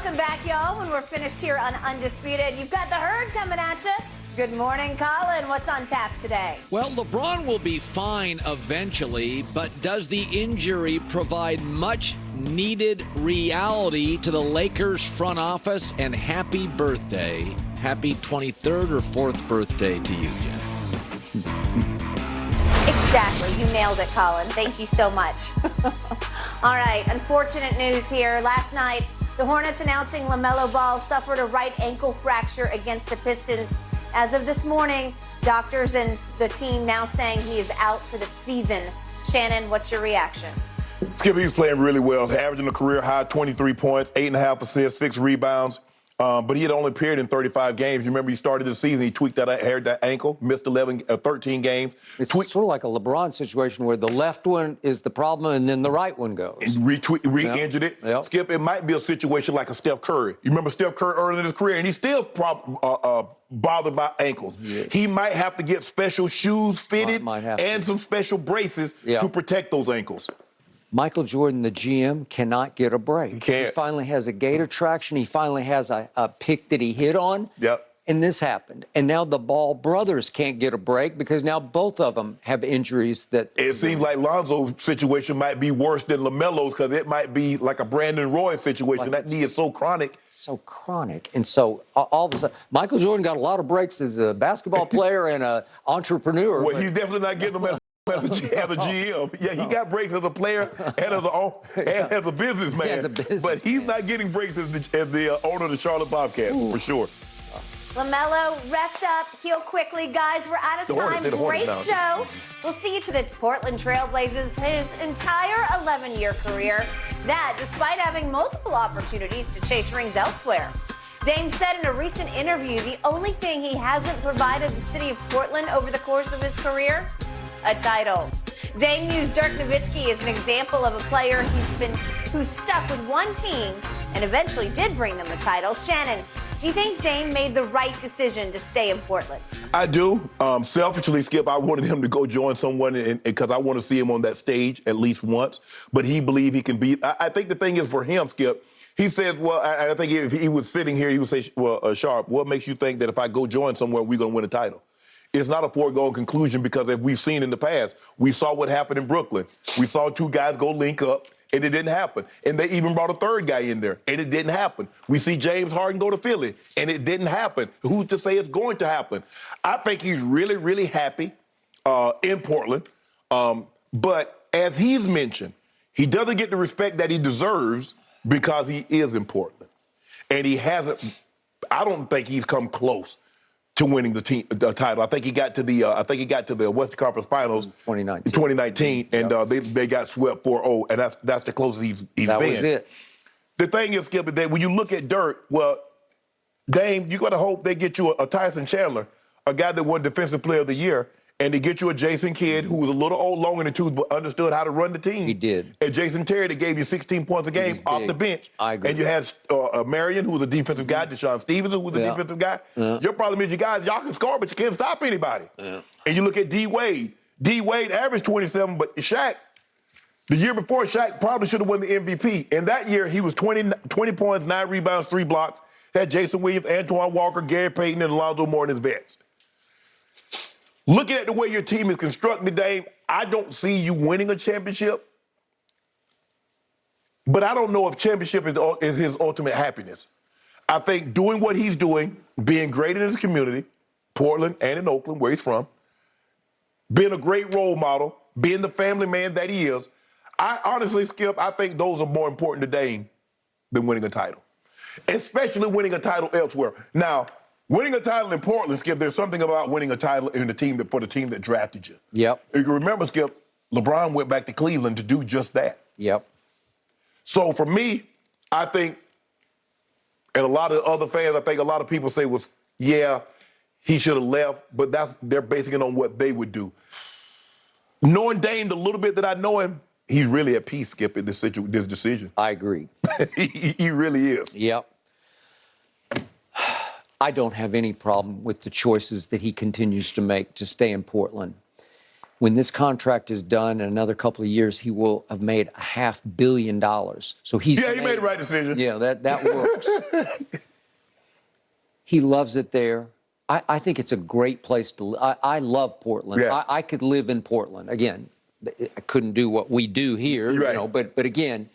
Welcome back, y'all. When we're finished here on Undisputed, you've got the herd coming at you. Good morning, Colin. What's on tap today? Well, LeBron will be fine eventually, but does the injury provide much needed reality to the Lakers front office? And happy birthday. Happy 23rd or 4th birthday to you, Jen. Exactly. You nailed it, Colin. Thank you so much. All right. Unfortunate news here. Last night, the Hornets announcing LaMelo Ball suffered a right ankle fracture against the Pistons. As of this morning, doctors and the team now saying he is out for the season. Shannon, what's your reaction? Skip, he's playing really well, averaging a career high 23 points, 8.5 assists, 6 rebounds. But he had only appeared in 35 games. You remember he started the season, he tweaked that ankle, missed 13 games. It's sort of like a LeBron situation where the left one is the problem and then the right one goes. Re-injured it. Yep. Skip, it might be a situation like a Steph Curry. You remember Steph Curry early in his career, and he's still bothered by ankles. Yes. He might have to get special shoes fitted and some special braces to protect those ankles. Michael Jordan, the GM, cannot get a break. He can't. He finally has a gate attraction. He finally has a pick that he hit on. Yep. And this happened. And now the Ball brothers can't get a break because now both of them have injuries that... It seems like Lonzo's situation might be worse than LaMelo's because it might be like a Brandon Roy situation. That knee is so chronic. So chronic. And so all of a sudden, Michael Jordan got a lot of breaks as a basketball player and an entrepreneur. Well, he's definitely not getting them as a GM. Yeah, he got breaks as a player and as a businessman. But he's not getting breaks as the owner of the Charlotte Bobcats, for sure. LaMelo, rest up, heal quickly. Guys, we're out of time. Great show. We'll see you to the Portland Trailblazers his entire 11-year career. That, despite having multiple opportunities to chase rings elsewhere. Dame said in a recent interview the only thing he hasn't provided the city of Portland over the course of his career, a title. Dame used Dirk Nowitzki as an example of a player who's stuck with one team and eventually did bring them a title. Shannon, do you think Dame made the right decision to stay in Portland? I do. Selfishly, Skip, I wanted him to go join someone because I want to see him on that stage at least once. But he believed he can beat. I think the thing is for him, Skip, he said, well, I think if he was sitting here, he would say, well, Sharp, what makes you think that if I go join somewhere, we're going to win a title? It's not a foregone conclusion because as we've seen in the past, we saw what happened in Brooklyn. We saw two guys go link up, and it didn't happen. And they even brought a third guy in there, and it didn't happen. We see James Harden go to Philly, and it didn't happen. Who's to say it's going to happen? I think he's really, really happy in Portland. But as he's mentioned, he doesn't get the respect that he deserves because he is in Portland. And he hasn't, I don't think he's come close to winning the title. I think he got to the Western Conference Finals 2019, and they got swept 4-0, and that's the closest he's been. That was it. The thing is, Skip, is that when you look at Dirk, well, Dame, you got to hope they get you a Tyson Chandler, a guy that won Defensive Player of the Year, and they get you a Jason Kidd who was a little old, long in the tooth, but understood how to run the team. He did. And Jason Terry that gave you 16 points a game off the bench. I agree. And you had Marion, who was a defensive guy, Deshaun Stevens, who was a defensive guy. Your problem is you guys, y'all can score, but you can't stop anybody. And you look at D. Wade. D. Wade averaged 27, but Shaq, the year before, Shaq probably should have won the MVP. And that year, he was 20 points, 9 rebounds, 3 blocks. Had Jason Williams, Antoine Walker, Gary Payton, and Alonzo Mourning as vets. Looking at the way your team is constructed, Dave, I don't see you winning a championship. But I don't know if championship is his ultimate happiness. I think doing what he's doing, being great in his community, Portland and in Oakland, where he's from, being a great role model, being the family man that he is, I honestly, Skip, I think those are more important to Dame than winning a title, especially winning a title elsewhere. Now, winning a title in Portland, Skip, there's something about winning a title in for the team that drafted you. Yep. If you remember, Skip, LeBron went back to Cleveland to do just that. Yep. So for me, I think, and a lot of other fans, I think a lot of people say yeah, he should have left, but they're basing it on what they would do. Knowing Dame the little bit that I know him, he's really at peace, Skip, in this decision. I agree. he really is. Yep. I don't have any problem with the choices that he continues to make to stay in Portland. When this contract is done in another couple of years, he will have made $500 million. So he made the right decision. Yeah, that works. He loves it there. I think it's a great place to live. I love Portland. Yeah. I could live in Portland. Again, I couldn't do what we do here, Right. you know, but again,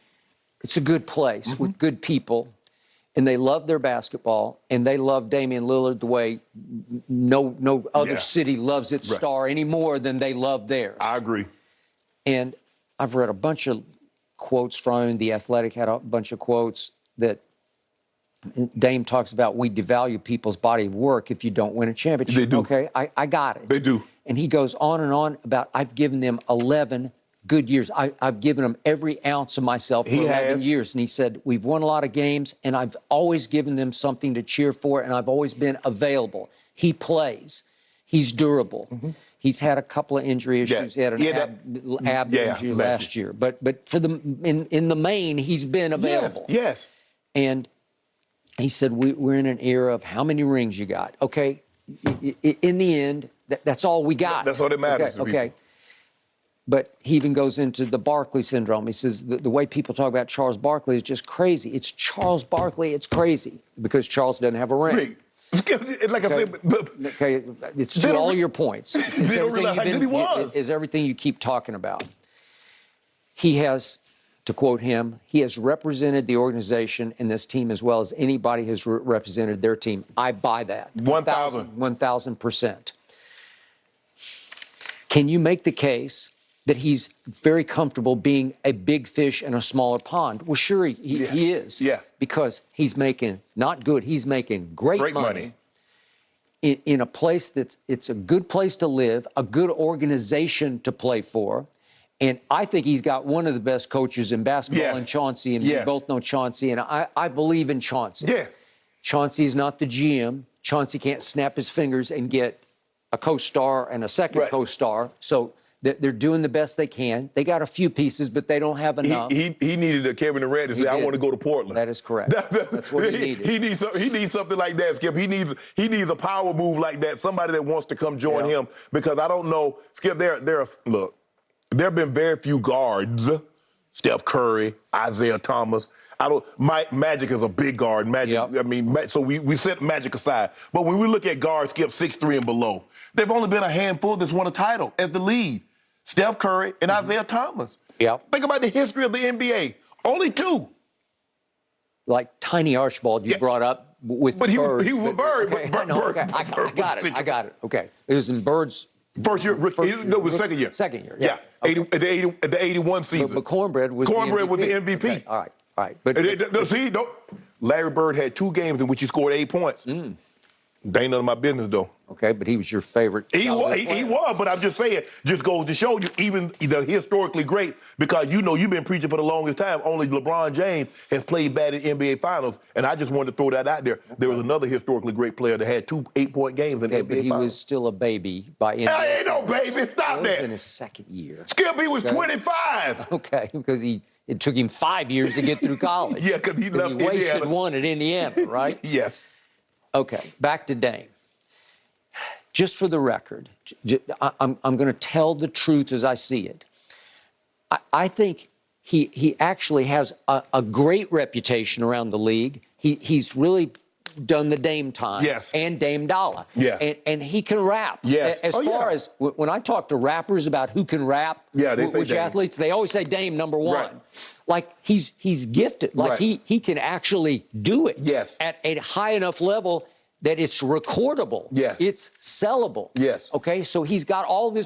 it's a good place with good people, and they love their basketball, and they love Damian Lillard the way no other city loves its star any more than they love theirs. I agree. And I've read a bunch of quotes from him. The Athletic had a bunch of quotes that Dame talks about. We devalue people's body of work if you don't win a championship. They do. Okay, I got it. They do. And he goes on and on about, I've given them 11 good years. I've given them every ounce of myself for 11 years. And he said, we've won a lot of games, and I've always given them something to cheer for, and I've always been available. He plays. He's durable. He's had a couple of injury issues. He had an ab injury last year. But for in the main, he's been available. Yes. And he said, we're in an era of how many rings you got. Okay, in the end, that's all we got. That's all that matters. Okay. But he even goes into the Barkley syndrome. He says the way people talk about Charles Barkley is just crazy. It's Charles Barkley. It's crazy because Charles doesn't have a ring. Like I said, Okay, it's to all your points. They don't realize how good he was. Is everything you keep talking about. He has, to quote him, he has represented the organization and this team as well as anybody has represented their team. I buy that. 1,000%. Can you make the case that he's very comfortable being a big fish in a smaller pond? Well, sure, he is. Yeah. Because he's making, not good, he's making great money. In a place it's a good place to live, a good organization to play for. And I think he's got one of the best coaches in basketball in Chauncey, and we both know Chauncey, and I believe in Chauncey. Yeah. Chauncey's not the GM. Chauncey can't snap his fingers and get a co-star and a second co-star. So they're doing the best they can. They got a few pieces, but they don't have enough. He needed a Kevin Durant to say, I want to go to Portland. That is correct. That's what he needed. He needs something like that, Skip. He needs a power move like that, somebody that wants to come join him. Because I don't know, Skip, look, there have been very few guards, Steph Curry, Isaiah Thomas. Magic is a big guard. Magic, I mean, so we set Magic aside. But when we look at guards, Skip, 6'3" and below, there've only been a handful that's won a title as the lead. Steph Curry and Isaiah Thomas. Think about the history of the NBA. Only two. Like Tiny Archibald you brought up with But Bird. he was Bird. I got it. Okay. It was in Bird's first year. No, it was second year. Second year, yeah. Okay. The 81 season. But Cornbread was the MVP. Okay. All right. But Larry Bird had 2 games in which he scored 8 points. They ain't none of my business, though. Okay, but he was your favorite. He was, but I'm just saying, just goes to show you, even the historically great, because you've been preaching for the longest time, only LeBron James has played bad in NBA Finals, and I just wanted to throw that out there. There was another historically great player that had 2 8-point games in the NBA but he Finals. was still a baby by NBA. I ain't no baby, stop that. He was in his second year. Skip, he was 25. Okay, because it took him 5 years to get through college. Yeah, because he left Indiana. He wasted Indiana. one at Indiana, right? Yes. Okay, back to Dame. Just for the record, I'm going to tell the truth as I see it. I think he actually has a great reputation around the league. He's really done the Dame time. Yes. And Dame Dollar. Yeah. And he can rap. Yes. As far as when I talk to rappers about who can rap, they say which Dame. Athletes, they always say Dame number one. Right. Like he's gifted. Like he can actually do it. Yes. At a high enough level that it's recordable. Yes. It's sellable. Yes. Okay, so he's got all this